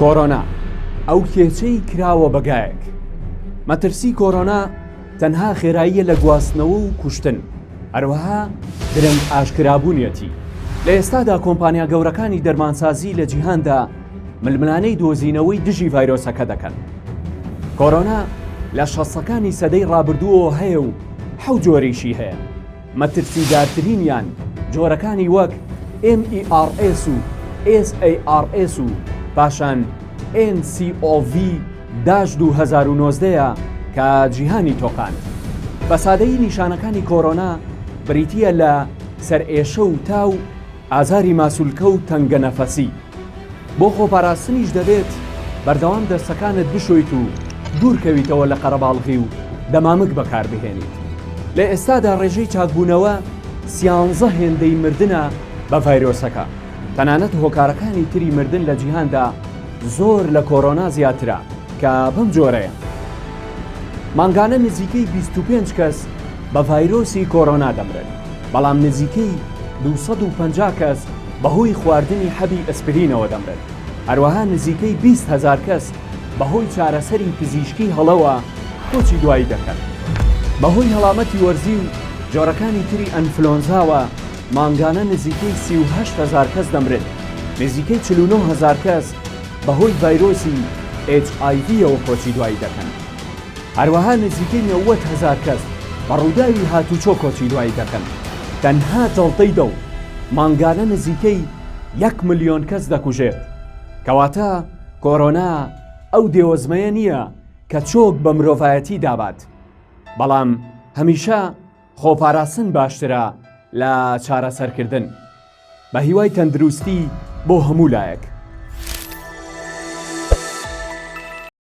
کۆڕۆنا ئەو کێچەی کراوە بەگایەک. مەترسی کۆڕۆنا تەنها خێراییە لە گواستنەوە و کوشتن، هەروەها درەنگ ئاشکرابوونیەتی. لە ئێستادا کۆمپانیا گەورەکانی دەرمانسازی لە جیهاندا ململانەی دۆزینەوەی دژی ڤایرۆسەکە دەکەن. کۆڕۆنا لە شەسەکانی سەدەی ڕابردووەوە هەیە و حەوت جۆرەیشی هەیە. مەترسیدارترینیان جۆرەکانی وەک MERS و SARS و پاشان NCOV-2019ە کە جیهانی تۆقان. بە سادەیی نیشانەکانی کۆڕۆنا بریتیە لە سەرئێشە و تاو، ئازاری ماسوولکە و تەنگە نەفەسی. بۆ خۆپاراستنیش دەبێت بەردەوام دەستەکانت بشۆیت و دوورکەویتەوە لە قەرەباڵغی و دەمامک بەکاربهێنیت. لە ئێستادا ڕێژەی چاکبوونەوە 13 هێندەی مردنە بە ڤایرۆسەکە. تەنانەت هۆکارەکانی تری مردن لە جیهاندا زۆر لە کۆڕۆنا زیاترە کە بەم جۆرەیە. مانگانە نزیکەی 25 کەس بە ڤایرۆسی کۆڕۆنا دەمرن، بەڵام نزیکەی 250 کەس بەهۆی خواردنی حەبی ئەسپرینەوە دەمرن. هەروەها نزیکەی 20,000 کەس بەهۆی چارەسەری پزیشکی هەڵەوە کۆچی دوایی دەکەن. بەهۆی هەڵامەتی وەرزی و جۆرەکانی تری ئەنفلۆنزاوە مانگانە نزیکەی 38,000 کەس دەمرن، نزیکەی 49,000 کەس بەهۆی ڤایرۆسی HIV-ەوە کۆچی دوایی دەکەن. هەروەها نزیکەی 90,000 کەس بە ڕووداوی هاتوچۆ کۆچی دوایی دەکەن. تەنها جەڵتەی دڵ مانگانە نزیکەی 1 ملیۆن کەس دەکوژێت. کەواتە کۆڕۆنا ئەو دێوەزمەیە نییە کە چۆک بە مرۆڤایەتی دابات، بەڵام هەمیشە خۆپاراستن باشترە لە چارەسەرکردن. بە هیوای تەندروستی بۆ هەموو لایەک.